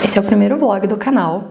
Esse é o primeiro vlog do canal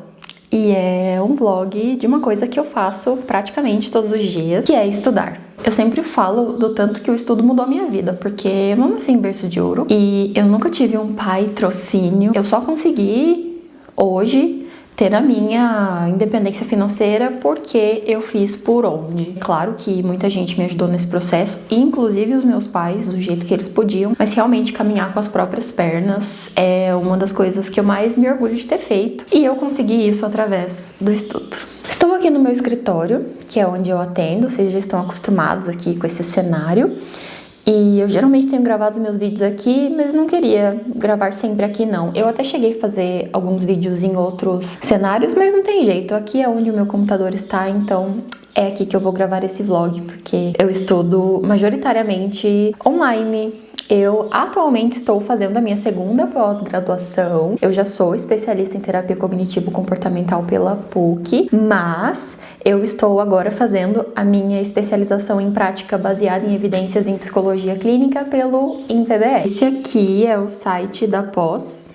e é um vlog de uma coisa que eu faço praticamente todos os dias, que é estudar. Eu sempre falo do tanto que o estudo mudou a minha vida, porque eu não nasci em berço de ouro e eu nunca tive um patrocínio. Eu só consegui hoje ter a minha independência financeira porque eu fiz por onde. Claro que muita gente me ajudou nesse processo, inclusive os meus pais, do jeito que eles podiam, mas realmente caminhar com as próprias pernas é uma das coisas que eu mais me orgulho de ter feito, e eu consegui isso através do estudo. Estou aqui no meu escritório, que é onde eu atendo, vocês já estão acostumados aqui com esse cenário. E eu geralmente tenho gravado os meus vídeos aqui, mas não queria gravar sempre aqui não. Eu até cheguei a fazer alguns vídeos em outros cenários, mas não tem jeito. Aqui é onde o meu computador está, então é aqui que eu vou gravar esse vlog, porque eu estudo majoritariamente online. Eu atualmente estou fazendo a minha segunda pós-graduação. Eu já sou especialista em terapia cognitivo-comportamental pela PUC, mas eu estou agora fazendo a minha especialização em prática baseada em evidências em psicologia clínica pelo INPBS. Esse aqui é o site da pós.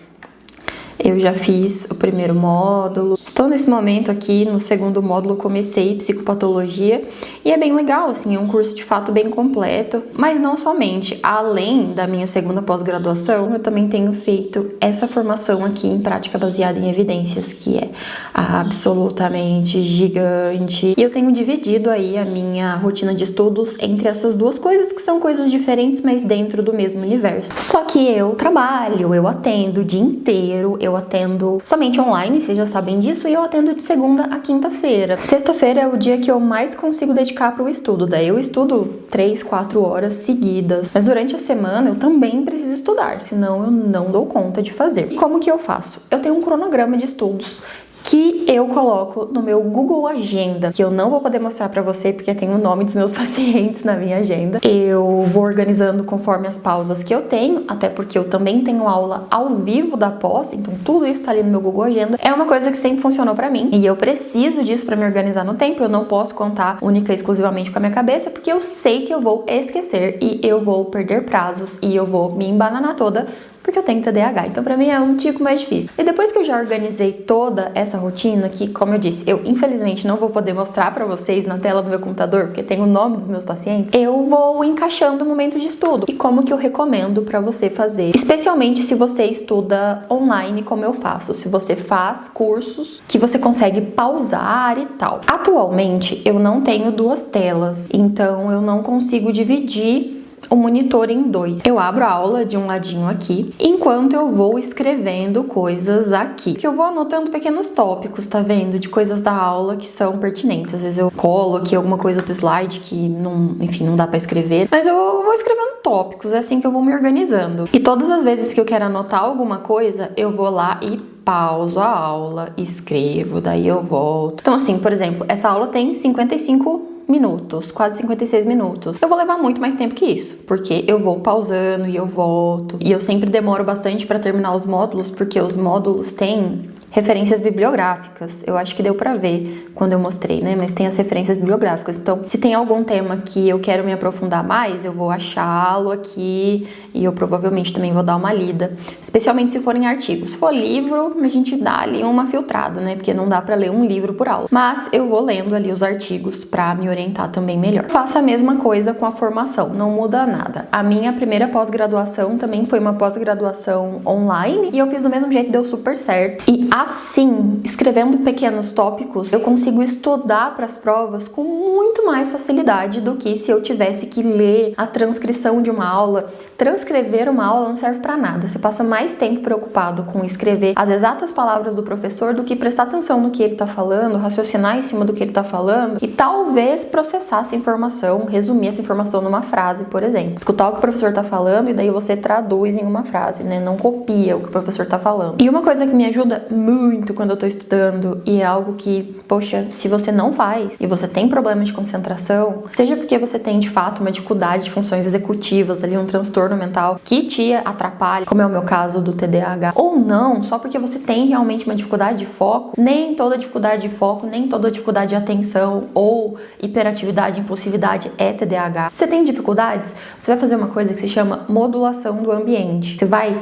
Eu já fiz o primeiro módulo. Estou nesse momento aqui no segundo módulo, comecei psicopatologia e é bem legal, assim, é um curso de fato bem completo. Mas não somente, além da minha segunda pós-graduação, eu também tenho feito essa formação aqui em prática baseada em evidências, que é absolutamente gigante. E eu tenho dividido aí a minha rotina de estudos entre essas duas coisas, que são coisas diferentes, mas dentro do mesmo universo. Só que eu trabalho, eu atendo o dia inteiro, eu atendo somente online, vocês já sabem disso, e eu atendo de segunda a quinta-feira. Sexta-feira é o dia que eu mais consigo dedicar para o estudo, daí eu estudo 3, 4 horas seguidas. Mas durante a semana eu também preciso estudar, senão eu não dou conta de fazer. E como que eu faço? Eu tenho um cronograma de estudos que eu coloco no meu Google Agenda, que eu não vou poder mostrar pra você porque tem o nome dos meus pacientes na minha agenda. Eu vou organizando conforme as pausas que eu tenho, até porque eu também tenho aula ao vivo da pós, então tudo isso tá ali no meu Google Agenda. É uma coisa que sempre funcionou pra mim e eu preciso disso pra me organizar no tempo. Eu não posso contar única e exclusivamente com a minha cabeça, porque eu sei que eu vou esquecer e eu vou perder prazos e eu vou me embananar toda, porque eu tenho TDAH, então pra mim é um tico mais difícil. E depois que eu já organizei toda essa rotina, que, como eu disse, eu infelizmente não vou poder mostrar pra vocês na tela do meu computador, porque tem o nome dos meus pacientes, eu vou encaixando o momento de estudo. E como que eu recomendo pra você fazer, especialmente se você estuda online, como eu faço, se você faz cursos que você consegue pausar e tal. Atualmente, eu não tenho duas telas, então eu não consigo dividir o monitor em dois. Eu abro a aula de um ladinho aqui, enquanto eu vou escrevendo coisas aqui. Que eu vou anotando pequenos tópicos, tá vendo? De coisas da aula que são pertinentes. Às vezes eu colo aqui alguma coisa do slide que não, enfim, não dá pra escrever. Mas eu vou escrevendo tópicos, é assim que eu vou me organizando. E todas as vezes que eu quero anotar alguma coisa, eu vou lá e pauso a aula, escrevo, daí eu volto. Então assim, por exemplo, essa aula tem 55 minutos, quase 56 minutos. Eu vou levar muito mais tempo que isso, porque eu vou pausando e eu volto. E eu sempre demoro bastante para terminar os módulos, porque os módulos têm referências bibliográficas. Eu acho que deu pra ver quando eu mostrei, né? Mas tem as referências bibliográficas. Então, se tem algum tema que eu quero me aprofundar mais, eu vou achá-lo aqui e eu provavelmente também vou dar uma lida. Especialmente se forem artigos. Se for livro, a gente dá ali uma filtrada, né? Porque não dá pra ler um livro por aula. Mas eu vou lendo ali os artigos pra me orientar também melhor. Faço a mesma coisa com a formação, não muda nada. A minha primeira pós-graduação também foi uma pós-graduação online e eu fiz do mesmo jeito, deu super certo. E assim, escrevendo pequenos tópicos, eu consigo estudar para as provas com muito mais facilidade do que se eu tivesse que ler a transcrição de uma aula. Transcrever uma aula não serve para nada. Você passa mais tempo preocupado com escrever as exatas palavras do professor do que prestar atenção no que ele tá falando, raciocinar em cima do que ele tá falando e talvez processar essa informação, resumir essa informação numa frase, por exemplo. Escutar o que o professor tá falando e daí você traduz em uma frase, né? Não copia o que o professor tá falando. E uma coisa que me ajuda muito quando eu tô estudando, e é algo que, poxa, se você não faz e você tem problema de concentração, seja porque você tem de fato uma dificuldade de funções executivas, ali um transtorno mental que te atrapalha, como é o meu caso do TDAH, ou não, só porque você tem realmente uma dificuldade de foco, nem toda dificuldade de foco, nem toda dificuldade de atenção ou hiperatividade, impulsividade é TDAH. Você tem dificuldades? Você vai fazer uma coisa que se chama modulação do ambiente. Você vai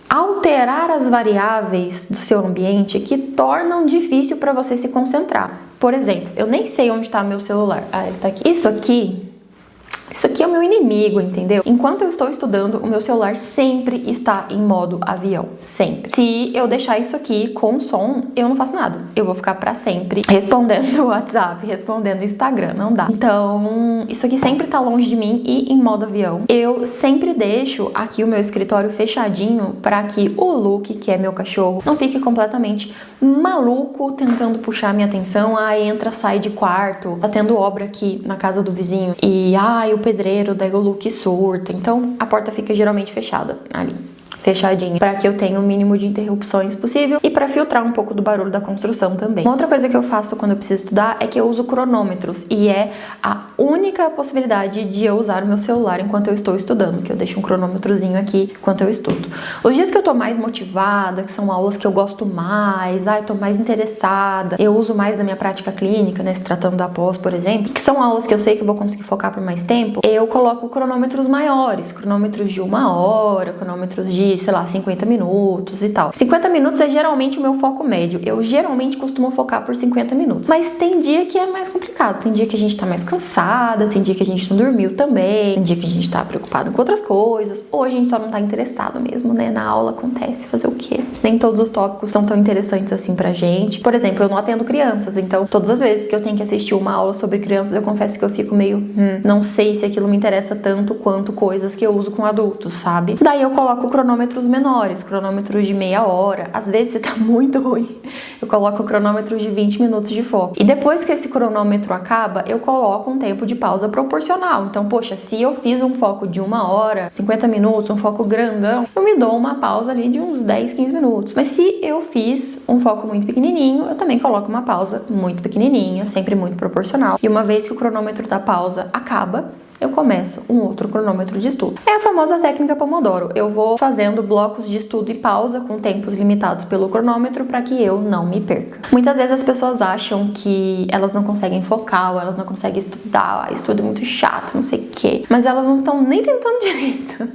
alterar as variáveis do seu ambiente que tornam difícil para você se concentrar. Por exemplo, eu nem sei onde está meu celular. Ah, ele tá aqui. Isso aqui é o meu inimigo, entendeu? Enquanto eu estou estudando, o meu celular sempre está em modo avião. Sempre. Se eu deixar isso aqui com som, eu não faço nada. Eu vou ficar pra sempre respondendo o WhatsApp, respondendo o Instagram. Não dá. Então, isso aqui sempre tá longe de mim e em modo avião. Eu sempre deixo aqui o meu escritório fechadinho pra que o Luke, que é meu cachorro, não fique completamente maluco tentando puxar minha atenção. Entra, sai de quarto. Tá tendo obra aqui na casa do vizinho. E, o pedreiro, daí o Luke surta. Então, a porta fica geralmente fechada ali. Fechadinha, para que eu tenha o mínimo de interrupções possível e para filtrar um pouco do barulho da construção também. Uma outra coisa que eu faço quando eu preciso estudar é que eu uso cronômetros, e é a única possibilidade de eu usar o meu celular enquanto eu estou estudando, que eu deixo um cronômetrozinho aqui enquanto eu estudo. Os dias que eu tô mais motivada, que são aulas que eu gosto mais, tô mais interessada, eu uso mais na minha prática clínica, né, se tratando da pós, por exemplo, que são aulas que eu sei que eu vou conseguir focar por mais tempo, eu coloco cronômetros maiores, cronômetros de 1 hora, cronômetros de 50 minutos e tal. 50 minutos é geralmente o meu foco médio. Eu geralmente costumo focar por 50 minutos. Mas tem dia que é mais complicado. Tem dia que a gente tá mais cansada, tem dia que a gente não dormiu também, tem dia que a gente tá preocupado com outras coisas, ou a gente só não tá interessado mesmo, né? Na aula acontece, fazer o quê? Nem todos os tópicos são tão interessantes assim pra gente. Por exemplo, eu não atendo crianças, então todas as vezes que eu tenho que assistir uma aula sobre crianças, eu confesso que eu fico meio, não sei se aquilo me interessa tanto quanto coisas que eu uso com adultos, sabe? Daí eu coloco cronômetros menores, cronômetros de meia hora. Às vezes, se tá muito ruim, eu coloco cronômetros de 20 minutos de foco. E depois que esse cronômetro acaba, eu coloco um tempo de pausa proporcional. Então, poxa, se eu fiz um foco de 1 hora, 50 minutos, um foco grandão, eu me dou uma pausa ali de uns 10, 15 minutos. Mas se eu fiz um foco muito pequenininho, eu também coloco uma pausa muito pequenininha, sempre muito proporcional. E uma vez que o cronômetro da pausa acaba, eu começo um outro cronômetro de estudo. É a famosa técnica Pomodoro. Eu vou fazendo blocos de estudo e pausa com tempos limitados pelo cronômetro para que eu não me perca. Muitas vezes as pessoas acham que elas não conseguem focar ou elas não conseguem estudar, estudo é muito chato, não sei o quê. Mas elas não estão nem tentando direito.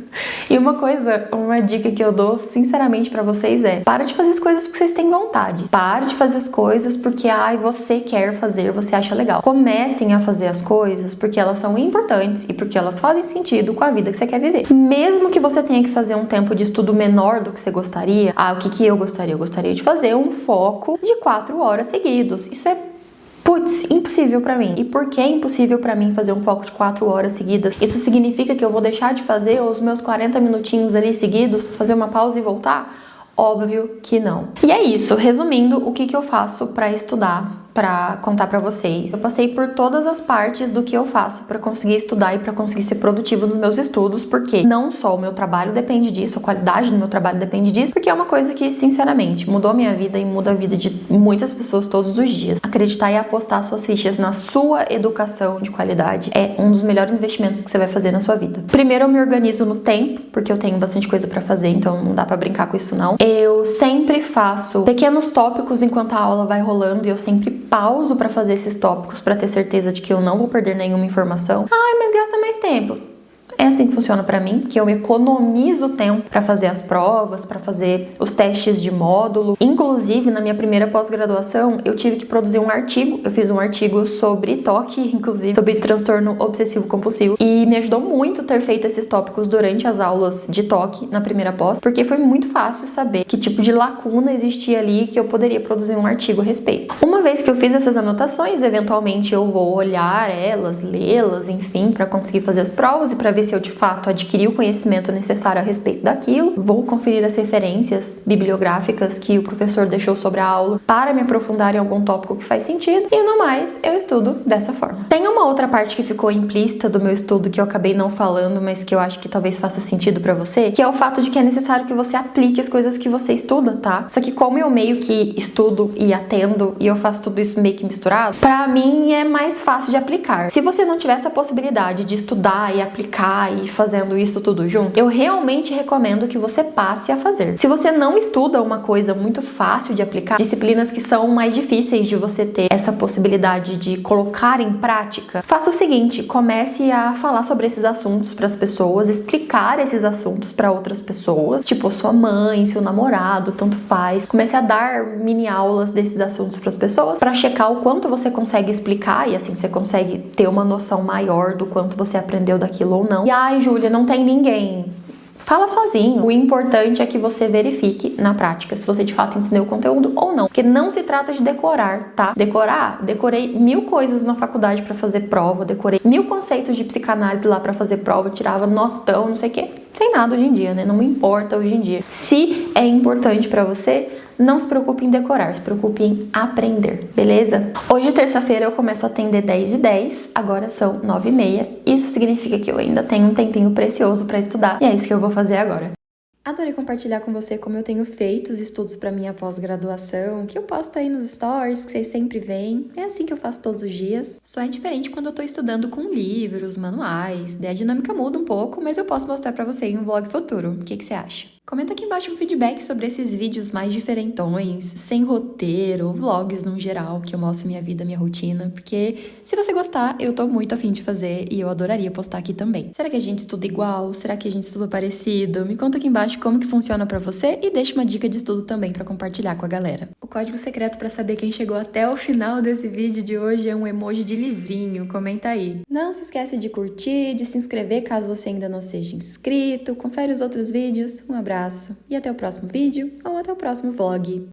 E uma dica que eu dou sinceramente para vocês é: para de fazer as coisas porque vocês têm vontade. Pare de fazer as coisas porque você quer fazer, você acha legal. Comecem a fazer as coisas porque elas são importantes e porque elas fazem sentido com a vida que você quer viver. Mesmo que você tenha que fazer um tempo de estudo menor do que você gostaria, o que eu gostaria? Eu gostaria de fazer um foco de 4 horas seguidos. Isso é impossível pra mim. E por que é impossível pra mim fazer um foco de 4 horas seguidas? Isso significa que eu vou deixar de fazer os meus 40 minutinhos ali seguidos, fazer uma pausa e voltar? Óbvio que não. E é isso. Resumindo, o que eu faço pra estudar, pra contar pra vocês. Eu passei por todas as partes do que eu faço pra conseguir estudar e pra conseguir ser produtivo nos meus estudos, porque não só o meu trabalho depende disso, a qualidade do meu trabalho depende disso, porque é uma coisa que, sinceramente, mudou a minha vida e muda a vida de muitas pessoas todos os dias. Acreditar e apostar suas fichas na sua educação de qualidade é um dos melhores investimentos que você vai fazer na sua vida. Primeiro, eu me organizo no tempo, porque eu tenho bastante coisa pra fazer, então não dá pra brincar com isso não. Eu sempre faço pequenos tópicos enquanto a aula vai rolando e eu sempre pauso pra fazer esses tópicos pra ter certeza de que eu não vou perder nenhuma informação. Mas gasta mais tempo. É assim que funciona pra mim, que eu economizo tempo pra fazer as provas, pra fazer os testes de módulo. Inclusive, na minha primeira pós-graduação, eu tive que produzir um artigo. Eu fiz um artigo sobre TOC, inclusive, sobre transtorno obsessivo-compulsivo. E me ajudou muito ter feito esses tópicos durante as aulas de TOC na primeira pós, porque foi muito fácil saber que tipo de lacuna existia ali que eu poderia produzir um artigo a respeito. Uma vez que eu fiz essas anotações, eventualmente eu vou olhar elas, lê-las, enfim, pra conseguir fazer as provas e pra ver se eu de fato adquiri o conhecimento necessário a respeito daquilo. Vou conferir as referências bibliográficas que o professor deixou sobre a aula para me aprofundar em algum tópico que faz sentido, e no mais, eu estudo dessa forma. Tem uma outra parte que ficou implícita do meu estudo que eu acabei não falando, mas que eu acho que talvez faça sentido pra você, que é o fato de que é necessário que você aplique as coisas que você estuda, tá? Só que como eu meio que estudo e atendo e eu faço tudo isso meio que misturado, pra mim é mais fácil de aplicar. Se você não tiver essa possibilidade de estudar e aplicar estudar e ir fazendo isso tudo junto, eu realmente recomendo que você passe a fazer. Se você não estuda uma coisa muito fácil de aplicar, disciplinas que são mais difíceis de você ter essa possibilidade de colocar em prática, faça o seguinte, comece a falar sobre esses assuntos para as pessoas, explicar esses assuntos para outras pessoas, tipo sua mãe, seu namorado, tanto faz. Comece a dar mini aulas desses assuntos para as pessoas, para checar o quanto você consegue explicar e assim você consegue ter uma noção maior do quanto você aprendeu daquilo ou não. E ai, Júlia, não tem ninguém. Fala sozinho. O importante é que você verifique na prática se você de fato entendeu o conteúdo ou não. Porque não se trata de decorar, tá? Decorei 1000 coisas na faculdade pra fazer prova, decorei 1000 conceitos de psicanálise lá pra fazer prova, tirava notão, não sei o quê. Sem nada hoje em dia, né? Não me importa hoje em dia. Se é importante pra você, não se preocupe em decorar, se preocupe em aprender, beleza? Hoje, terça-feira, eu começo a atender 10h10, agora são 9h30. Isso significa que eu ainda tenho um tempinho precioso pra estudar, e é isso que eu vou fazer agora. Adorei compartilhar com você como eu tenho feito os estudos para minha pós-graduação, que eu posto aí nos stories, que vocês sempre veem. É assim que eu faço todos os dias. Só é diferente quando eu tô estudando com livros, manuais, daí a dinâmica muda um pouco, mas eu posso mostrar para você em um vlog futuro. O que você acha? Comenta aqui embaixo um feedback sobre esses vídeos mais diferentões, sem roteiro, vlogs no geral, que eu mostro minha vida, minha rotina, porque se você gostar, eu tô muito afim de fazer e eu adoraria postar aqui também. Será que a gente estuda igual? Será que a gente estuda parecido? Me conta aqui embaixo como que funciona pra você e deixa uma dica de estudo também pra compartilhar com a galera. O código secreto pra saber quem chegou até o final desse vídeo de hoje é um emoji de livrinho, comenta aí. Não se esquece de curtir, de se inscrever caso você ainda não seja inscrito, confere os outros vídeos, um abraço e até o próximo vídeo ou até o próximo vlog.